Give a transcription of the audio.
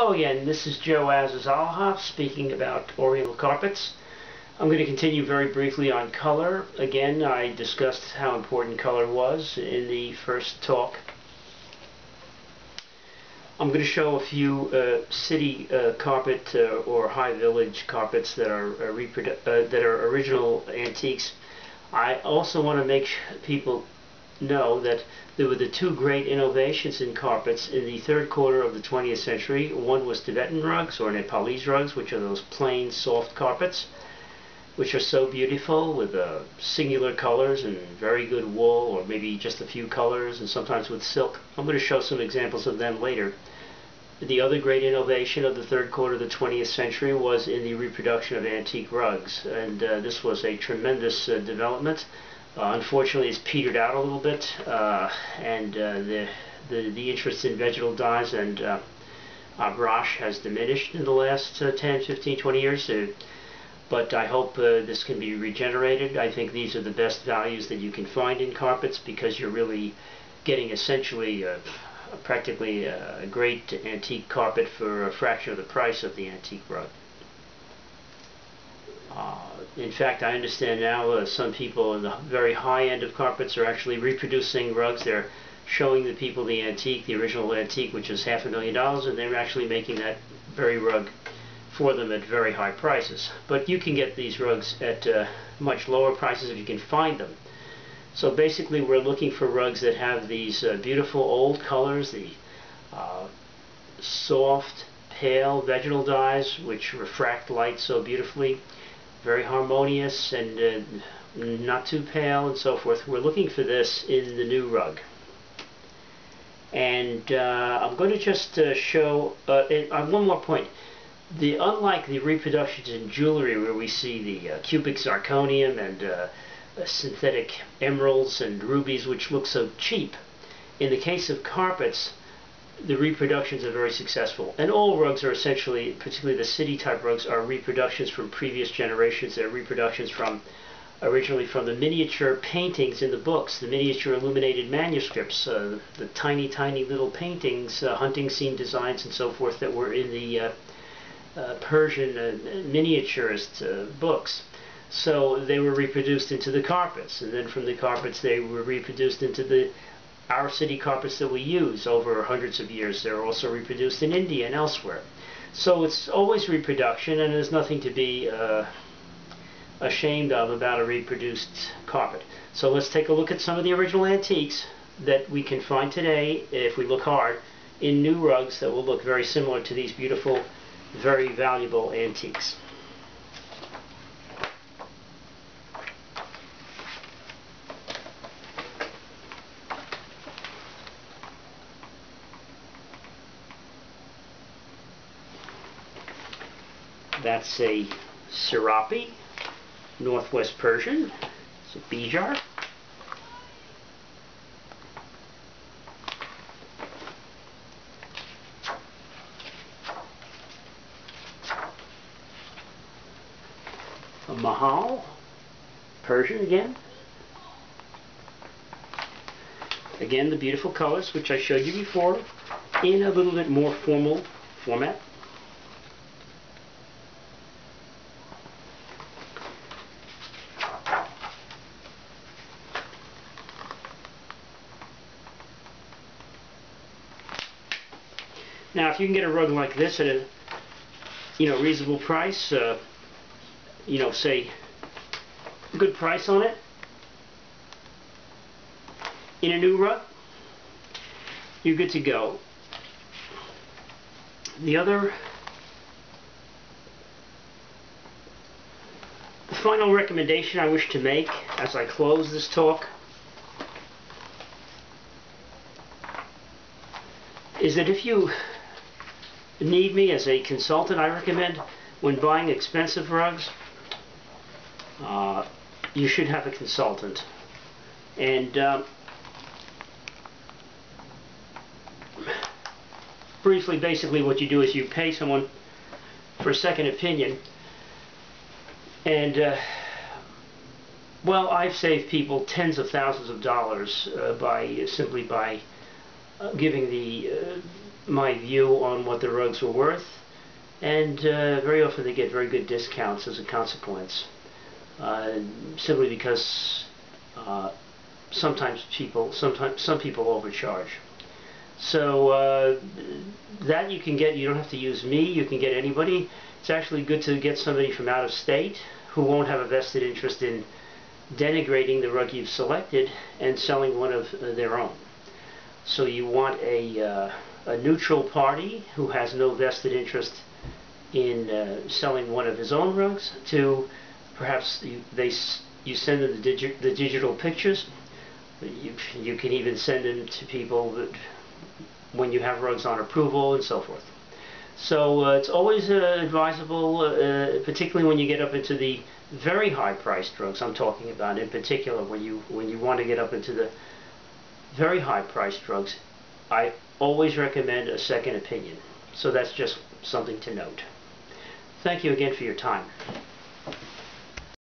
Hello again, this is Joe Azazalha speaking about Oriental carpets. I'm going to continue very briefly on color. Again, I discussed how important color was in the first talk. I'm going to show a few city carpet or high village carpets that are original antiques. I also want to make people know that there were the two great innovations in carpets in the third quarter of the 20th century. One was Tibetan rugs or Nepalese rugs, which are those plain soft carpets which are so beautiful with singular colors and very good wool, or maybe just a few colors, and sometimes with silk. I'm going to show some examples of them later. The other great innovation of the third quarter of the 20th century was in the reproduction of antique rugs, and this was a tremendous development. Unfortunately, it's petered out a little bit, and the interest in vegetal dyes and brush has diminished in the last 10, 15, 20 years. But I hope this can be regenerated. I think these are the best values that you can find in carpets, because you're really getting essentially practically a great antique carpet for a fraction of the price of the antique rug. In fact, I understand now some people in the very high end of carpets are actually reproducing rugs. They're showing the people the antique, the original antique, which is $500,000, and they're actually making that very rug for them at very high prices. But you can get these rugs at much lower prices if you can find them. So basically we're looking for rugs that have these beautiful old colors, the soft, pale vegetal dyes which refract light so beautifully, very harmonious and not too pale and so forth. We're looking for this in the new rug. And I'm going to just show one more point. Unlike the reproductions in jewelry where we see the cubic zirconium and synthetic emeralds and rubies which look so cheap, in the case of carpets the reproductions are very successful. And all rugs are essentially, particularly the city type rugs, are reproductions from previous generations. They're reproductions originally from the miniature paintings in the books, the miniature illuminated manuscripts, the tiny little paintings, hunting scene designs and so forth that were in the Persian miniaturist books. So they were reproduced into the carpets, and then from the carpets they were reproduced into our city carpets that we use over hundreds of years. They're also reproduced in India and elsewhere. So it's always reproduction, and there's nothing to be ashamed of about a reproduced carpet. So let's take a look at some of the original antiques that we can find today, if we look hard, in new rugs that will look very similar to these beautiful, very valuable antiques. That's a Serapi, Northwest Persian. It's a Bijar. A Mahal, Persian again. Again, the beautiful colors which I showed you before in a little bit more formal format. Now, if you can get a rug like this at a reasonable price, say a good price on it in a new rug, you're good to go. The final recommendation I wish to make as I close this talk is that if you need me as a consultant, I recommend when buying expensive rugs, you should have a consultant. And briefly, basically what you do is you pay someone for a second opinion. And well, I've saved people tens of thousands of dollars simply by giving my view on what the rugs were worth, and very often they get very good discounts as a consequence, simply because some people overcharge. So that you can get. You don't have to use me. You can get anybody. It's actually good to get somebody from out of state who won't have a vested interest in denigrating the rug you've selected and selling one of their own. So you want a neutral party who has no vested interest in selling one of his own rugs. To perhaps you send them the digital pictures. You can even send them to people that, when you have rugs on approval and so forth. So it's always advisable, particularly when you get up into the very high-priced rugs I'm talking about. In particular, when you want to get up into the very high-priced rugs, I always recommend a second opinion. So that's just something to note. Thank you again for your time.